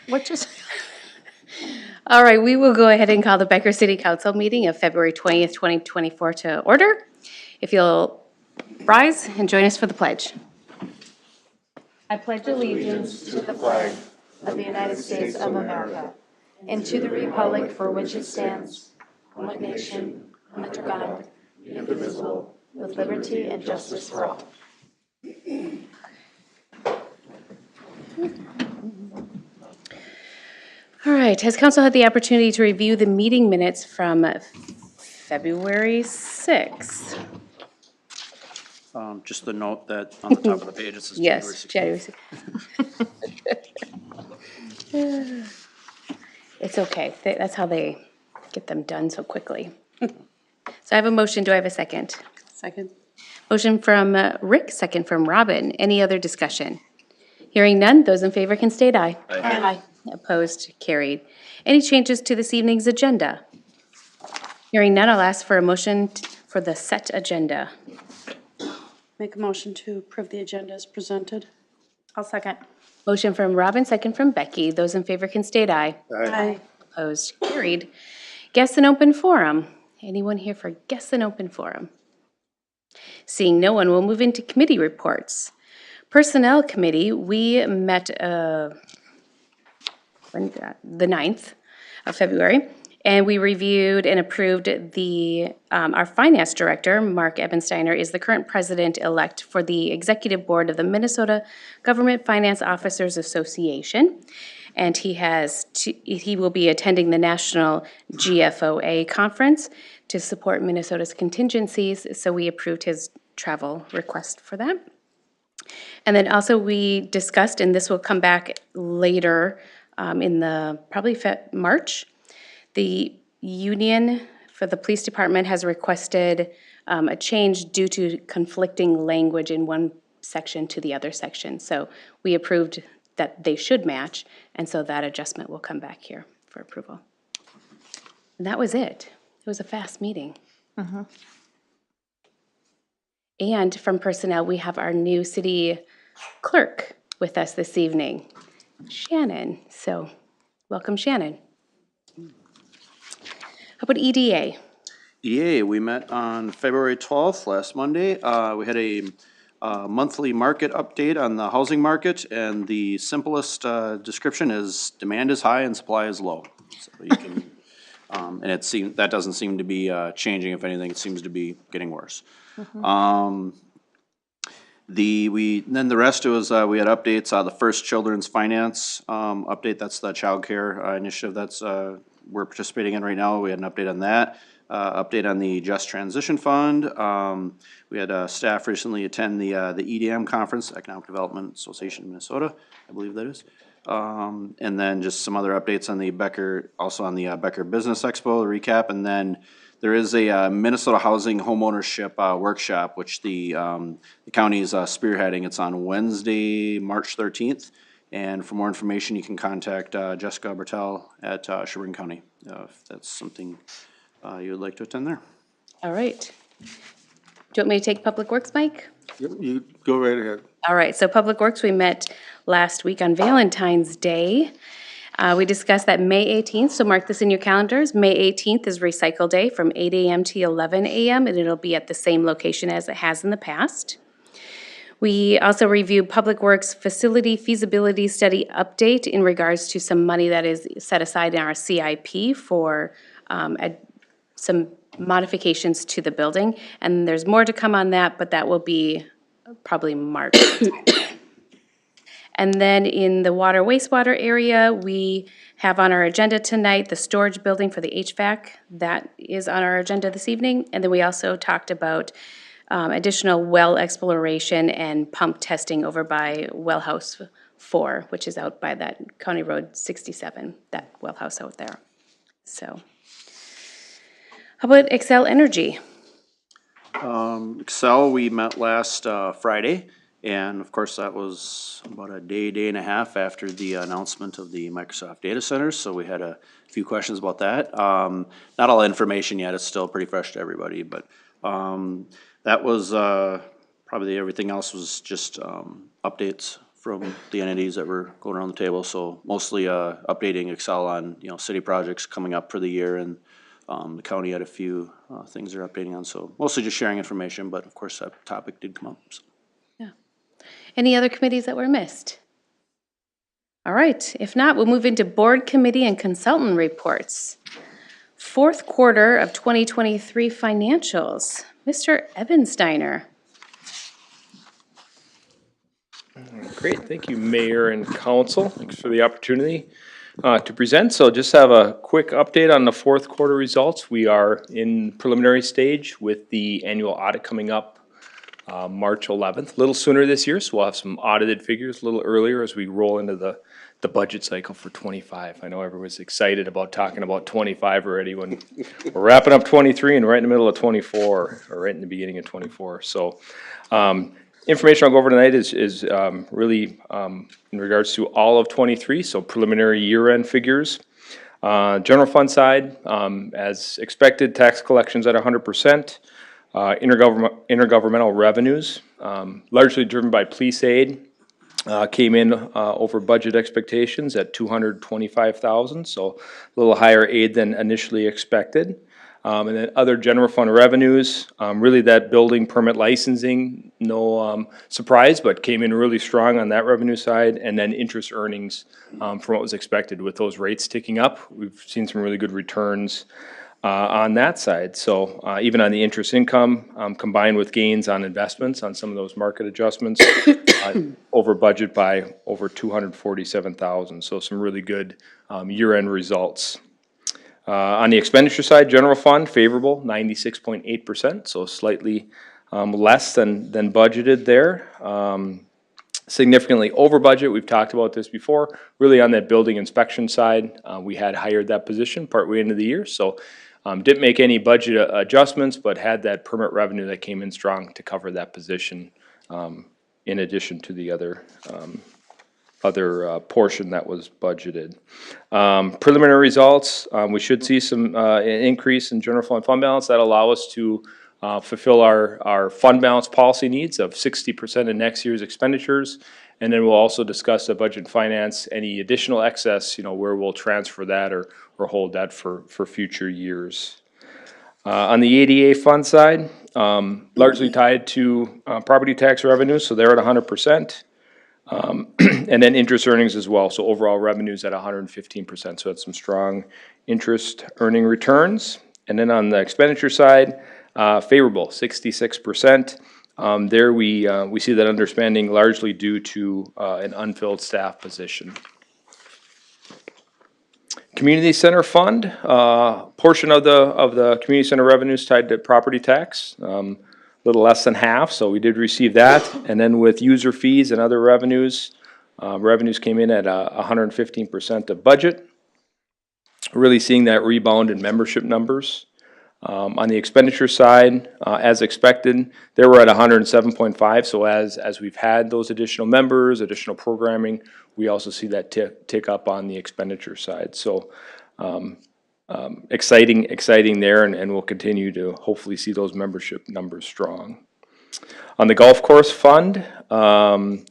What just? All right, we will go ahead and call the Becker City Council meeting of February 20th, 2024 to order. If you'll rise and join us for the pledge. I pledge allegiance To the flag of the United States of America and to the republic for which it stands, one nation, under God, indivisible, with liberty and justice for all. All right, has council had the opportunity to review the meeting minutes from February 6th? Just the note that on the top of the page, it says January Yes, 16th. January 6th. It's okay, that's how they get them done so quickly. So I have a motion, do I have a second? Second. Motion from Rick, second from Robin. Any other discussion? Hearing none, those in favor can state aye. Aye. Opposed, carried. Any changes to this evening's agenda? Hearing none, I'll ask for a motion for the set agenda. Make a motion to approve the agenda as presented. I'll second. Motion from Robin, second from Becky. Those in favor can state aye. Aye. Opposed, carried. Guests and open forum. Anyone here for guests and open forum? Seeing no one, we'll move into committee reports. Personnel Committee, we met the 9th of February, and we reviewed and approved our finance director, Mark Ebensteiner, is the current president-elect for the executive board of the Minnesota Government Finance Officers Association. And he will be attending the National GFOA conference to support Minnesota's contingencies, so we approved his travel request for that. And then also we discussed, and this will come back later in the probably March, the union for the police department has requested a change due to conflicting language in one section to the other section. So we approved that they should match, and so that adjustment will come back here for approval. And that was it. It was a fast meeting. And from personnel, we have our new city clerk with us this evening, Shannon. So welcome, Shannon. How about EDA? EA, we met on February 12th, last Monday. We had a monthly market update on the housing market, and the simplest description is demand is high and supply is low. So you can, and that doesn't seem to be changing. If anything, it seems to be getting worse. Then the rest was we had updates. The first children's finance update. That's the child care initiative that's we're participating in right now. We had an update on that. Update on the Just Transition Fund. We had staff recently attend the EDM conference, Economic Development Association of Minnesota, I believe that is. And then just some other updates on the Becker Business Expo recap, and then there is a Minnesota Housing Homeownership workshop, which the county is spearheading. It's on Wednesday, March 13th. And for more information, you can contact Jessica Bertel at Sheboygan County if that's something you would like to attend there. All right. Do you want me to take Public Works, Mike? You go right ahead. All right, so Public Works, we met last week on Valentine's Day. We discussed that May 18th, so mark this in your calendars. May 18th is Recycle Day from 8 a.m. to 11 a.m., and it'll be at the same location as it has in the past. We also reviewed Public Works Facility Feasibility Study update in regards to some money that is set aside in our CIP for some modifications to the building. And there's more to come on that, but that will be probably March. And then in the water wastewater area, we have on our agenda tonight the storage building for the HVAC. That is on our agenda this evening. And then we also talked about additional well exploration and pump testing over by Well House 4, which is out by that County Road 67, that well house out there. So, how about Excel Energy? Excel, we met last Friday, and of course that was about a day and a half after the announcement of the Microsoft data centers, so we had a few questions about that. Not all information yet, it's still pretty fresh to everybody, but that was probably everything else was just updates from the entities that were going around the table. So mostly updating Excel on, city projects coming up for the year, and the county had a few things they're updating on. So mostly just sharing information, but of course that topic did come up. So. Any other committees that were missed? All right, if not, we'll move into board, committee, and consultant reports. Fourth quarter of 2023 financials. Mr. Ebensteiner. Great, thank you, Mayor and Council. Thanks for the opportunity to present. So just have a quick update on the fourth quarter results. We are in preliminary stage with the annual audit coming up March 11th, a little sooner this year, so we'll have some audited figures a little earlier as we roll into the budget cycle for 25. I know everyone's excited about talking about 25 already when we're wrapping up 23 and right in the middle of 24, or right in the beginning of 24. So information I'll go over tonight is really in regards to all of 23, so preliminary year-end figures. General fund side, as expected, tax collections at 100%. Intergovernmental revenues, largely driven by police aid, came in over budget expectations at $225,000, so a little higher aid than initially expected. And then other general fund revenues, really that building permit licensing, no surprise, but came in really strong on that revenue side. And then interest earnings from what was expected with those rates ticking up. We've seen some really good returns on that side. So even on the interest income, combined with gains on investments on some of those market adjustments, over budget by over $247,000. So some really good year-end results. On the expenditure side, general fund favorable, 96.8%, so slightly less than budgeted there. Significantly over budget, we've talked about this before, really on that building inspection side. We had hired that position partway into the year, so didn't make any budget adjustments, but had that permit revenue that came in strong to cover that position, in addition to the other portion that was budgeted. Preliminary results, we should see some increase in general fund balance that allow us to fulfill our fund balance policy needs of 60% of next year's expenditures. And then we'll also discuss the budget and finance, any additional excess, where we'll transfer that or hold that for future years. On the ADA fund side, largely tied to property tax revenues, so they're at 100%. And then interest earnings as well, so overall revenues at 115%, so that's some strong interest earning returns. And then on the expenditure side, favorable, 66%. There we see that underspending largely due to an unfilled staff position. Community center fund, portion of the community center revenues tied to property tax. Little less than half, so we did receive that. And then with user fees and other revenues, revenues came in at 115% of budget. Really seeing that rebound in membership numbers. On the expenditure side, as expected, they were at 107.5. So as we've had those additional members, additional programming, we also see that tick up on the expenditure side. So exciting there, and we'll continue to hopefully see those membership numbers strong. On the golf course fund,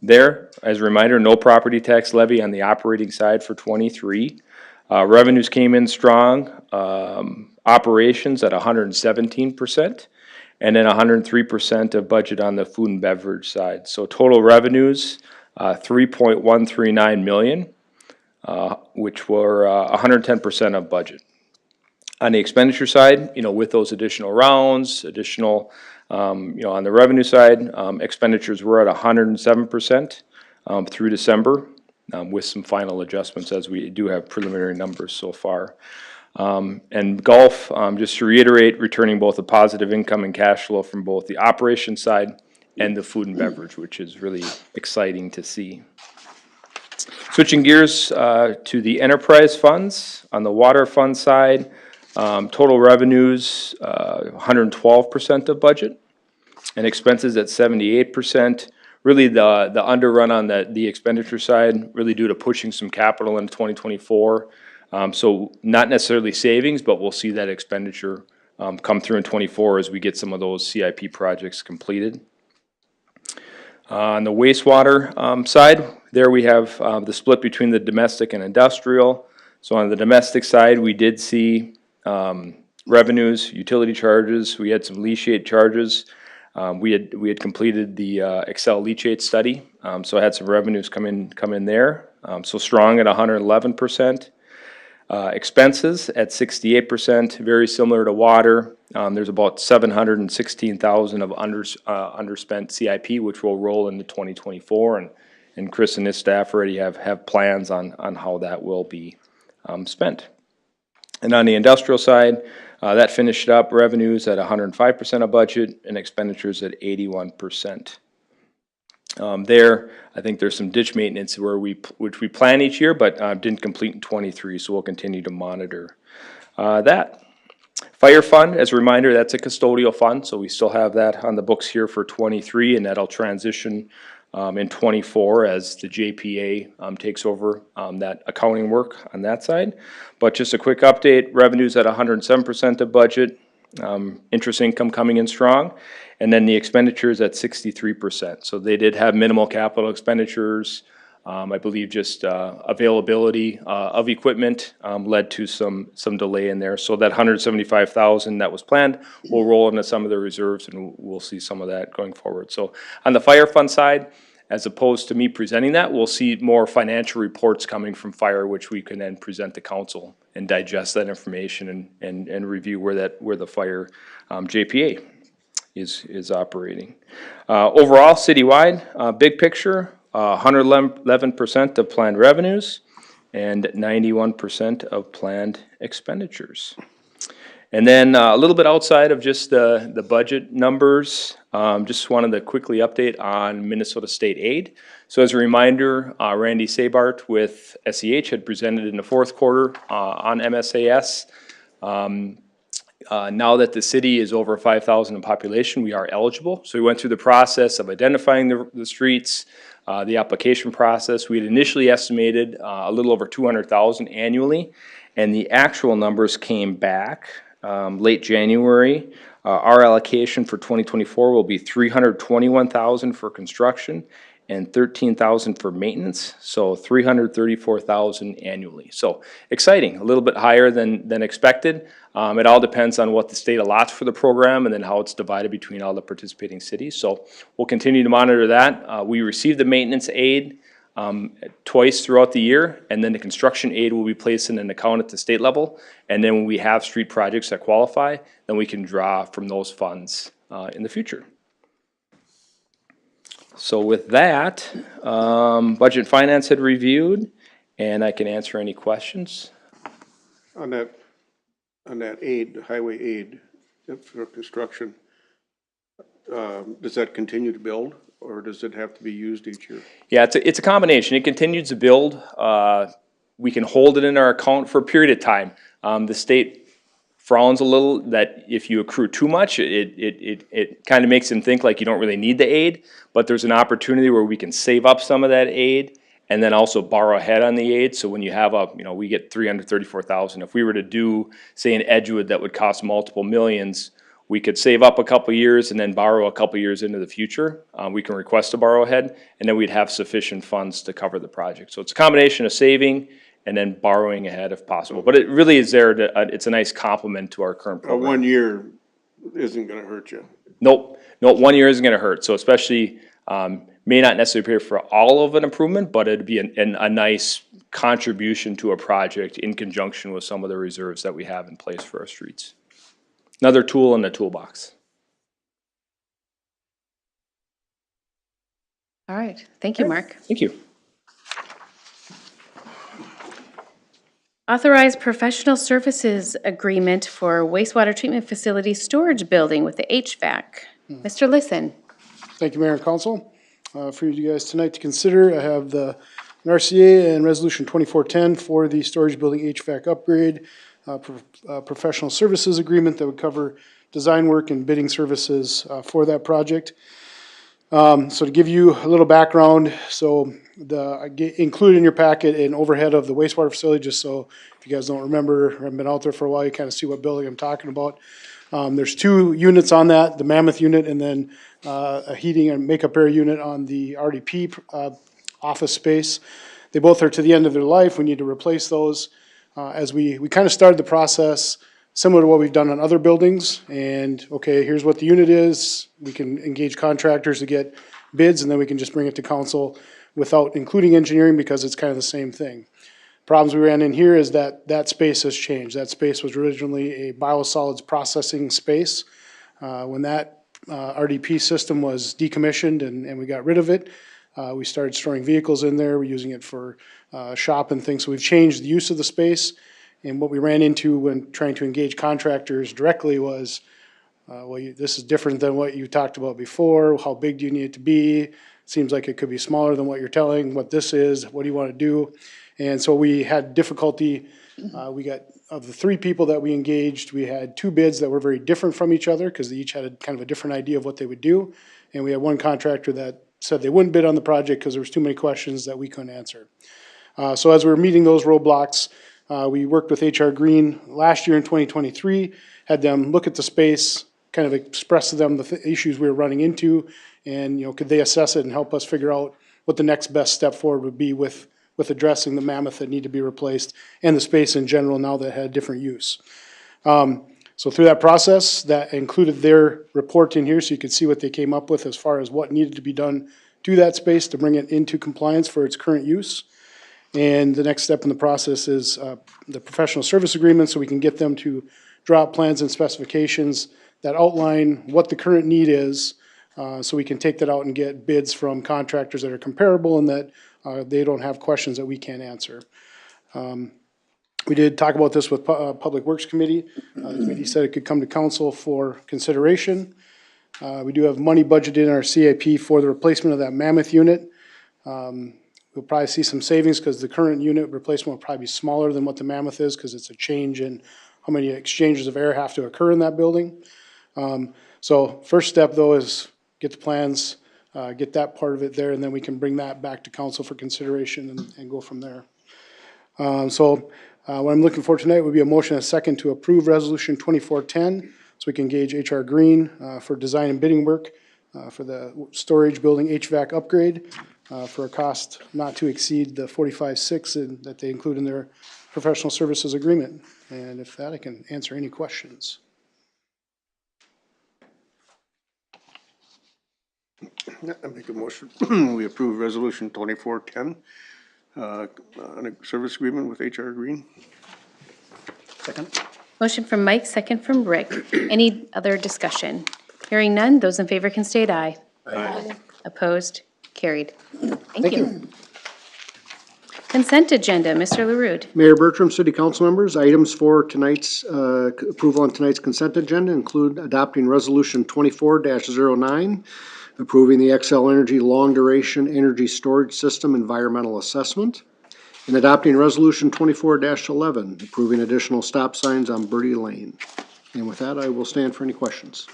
there, as a reminder, no property tax levy on the operating side for 23. Revenues came in strong, operations at 117%, and then 103% of budget on the food and beverage side. So total revenues, $3.139 million, which were 110% of budget. On the expenditure side, with those additional rounds, on the revenue side, expenditures were at 107% through December, with some final adjustments as we do have preliminary numbers so far. And golf, just to reiterate, returning both a positive income and cash flow from both the operation side and the food and beverage, which is really exciting to see. Switching gears to the enterprise funds. On the water fund side, total revenues 112% of budget, and expenses at 78%. Really the underrun on the expenditure side, really due to pushing some capital into 2024. So not necessarily savings, but we'll see that expenditure come through in 24 as we get some of those CIP projects completed. On the wastewater side, there we have the split between the domestic and industrial. So on the domestic side, we did see revenues, utility charges. We had some leachate charges. We had completed the Excel leachate study, so I had some revenues come in there. So strong at 111%. Expenses at 68%, very similar to water. There's about 716,000 of underspent CIP, which will roll into 2024, and Chris and his staff already have plans on how that will be spent. And on the industrial side, that finished up revenues at 105% of budget and expenditures at 81%. There, I think there's some ditch maintenance which we plan each year, but didn't complete in '23, so we'll continue to monitor that. Fire fund, as a reminder, that's a custodial fund, so we still have that on the books here for '23, and that'll transition in '24 as the JPA takes over that accounting work on that side. But just a quick update, revenues at 107% of budget, interest income coming in strong, and then the expenditures at 63%. So they did have minimal capital expenditures. I believe just availability of equipment led to some delay in there. So that 175,000 that was planned will roll into some of the reserves, and we'll see some of that going forward. So on the fire fund side, as opposed to me presenting that, we'll see more financial reports coming from fire, which we can then present to council and digest that information and review where the fire JPA is operating. Overall, citywide, big picture, 111% of planned revenues and 91% of planned expenditures. And then a little bit outside of just the budget numbers, just wanted to quickly update on Minnesota State Aid. So as a reminder, Randy Sabart with SEH had presented in the fourth quarter on MSAS. Now that the city is over 5,000 in population, we are eligible. So we went through the process of identifying the streets, the application process. We had initially estimated a little over 200,000 annually, and the actual numbers came back late January. Our allocation for 2024 will be 321,000 for construction and 13,000 for maintenance, so 334,000 annually. So exciting, a little bit higher than expected. It all depends on what the state allots for the program and then how it's divided between all the participating cities. So we'll continue to monitor that. We received the maintenance aid twice throughout the year, and then the construction aid will be placed in an account at the state level. And then when we have street projects that qualify, then we can draw from those funds in the future. So with that, Budget and Finance had reviewed, and I can answer any questions. On that aid, highway aid for construction, does that continue to build, or does it have to be used each year? Yeah, it's a combination. It continues to build. We can hold it in our account for a period of time. The state frowns a little that if you accrue too much, it kind of makes them think like you don't really need the aid, but there's an opportunity where we can save up some of that aid and then also borrow ahead on the aid. So when you have we get 334,000. If we were to do, say, in Edgewood that would cost multiple millions, we could save up a couple years and then borrow a couple years into the future. We can request to borrow ahead, and then we'd have sufficient funds to cover the project. So it's a combination of saving and then borrowing ahead if possible. But it really is there it's a nice complement to our current program. 1 year isn't gonna hurt you. Nope, 1 year isn't gonna hurt. So especially, may not necessarily pay for all of an improvement, but it'd be a nice contribution to a project in conjunction with some of the reserves that we have in place for our streets. Another tool in the toolbox. All right, thank you, Mark. Thank you. Authorize professional services agreement for wastewater treatment facility storage building with the HVAC. Mr. Lisson. Thank you, Mayor and Council. For you guys tonight to consider, I have the RCA and Resolution 2410 for the storage building HVAC upgrade, professional services agreement that would cover design work and bidding services for that project. So to give you a little background, so include in your packet an overhead of the wastewater facility, just so if you guys don't remember or haven't been out there for a while, you kind of see what building I'm talking about. There's 2 units on that, the Mammoth unit and then a heating and makeup air unit on the RDP office space. They both are to the end of their life. We need to replace those. As we kind of started the process similar to what we've done on other buildings. And, okay, here's what the unit is. We can engage contractors to get bids, and then we can just bring it to council without including engineering because it's kind of the same thing. Problems we ran in here is that that space has changed. That space was originally a biosolids processing space. When that RDP system was decommissioned and we got rid of it, we started storing vehicles in there. We're using it for shop and things. So we've changed the use of the space. And what we ran into when trying to engage contractors directly was, this is different than what you talked about before. How big do you need it to be? Seems like it could be smaller than what you're telling, what this is, what do you want to do? And so we had difficulty. We got, of the 3 people that we engaged, we had 2 bids that were very different from each other because they each had kind of a different idea of what they would do. And we had one contractor that said they wouldn't bid on the project because there was too many questions that we couldn't answer. So as we were meeting those roadblocks, we worked with HR Green last year in 2023, had them look at the space, kind of express to them the issues we were running into, and, could they assess it and help us figure out what the next best step forward would be with addressing the Mammoth that need to be replaced and the space in general now that had different use. So through that process, that included their report in here so you could see what they came up with as far as what needed to be done to that space to bring it into compliance for its current use. And the next step in the process is the professional service agreement, so we can get them to draw up plans and specifications that outline what the current need is, so we can take that out and get bids from contractors that are comparable and that they don't have questions that we can't answer. We did talk about this with Public Works Committee. The committee said it could come to council for consideration. We do have money budgeted in our CIP for the replacement of that Mammoth unit. We'll probably see some savings because the current unit replacement will probably be smaller than what the Mammoth is because it's a change in how many exchanges of air have to occur in that building. So first step though is get the plans, get that part of it there, and then we can bring that back to council for consideration and go from there. What I'm looking for tonight would be a motion and a second to approve resolution 2410 so we can engage HR Green for design and bidding work for the storage building HVAC upgrade for a cost not to exceed the 45.6 that they include in their professional services agreement. And if that, I can answer any questions. I make a motion, we approve resolution 2410, on a service agreement with HR Green. Second. Motion from Mike, second from Rick. Any other discussion? Hearing none, those in favor can state aye. Aye. Opposed? Carried. Thank you. Consent agenda, Mr. LaRude. Mayor Bertram, city council members, items for tonight's, approval on tonight's consent agenda include adopting resolution 24-09, approving the XL Energy Long Duration Energy Storage System Environmental Assessment, and adopting resolution 24-11, approving additional stop signs on Birdie Lane. And with that, I will stand for any questions.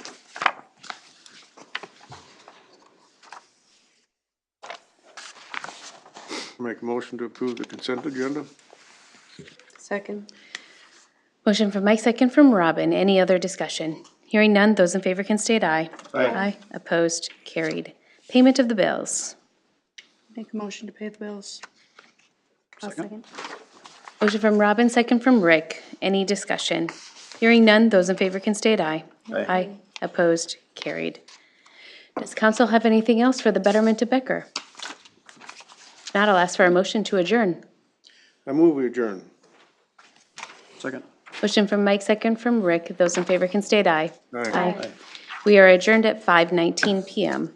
Make a motion to approve the consent agenda. Second. Motion from Mike, second from Robin. Any other discussion? Hearing none, those in favor can state aye. Aye. Opposed? Carried. Payment of the bills. Make a motion to pay the bills. I'll second. Motion from Robin, second from Rick. Any discussion? Hearing none, those in favor can state aye. Aye. Opposed? Carried. Does council have anything else for the betterment of Becker? If not, I'll ask for a motion to adjourn. I move we adjourn. Second. Motion from Mike, second from Rick. Those in favor can state aye. Aye. We are adjourned at 5:19 PM.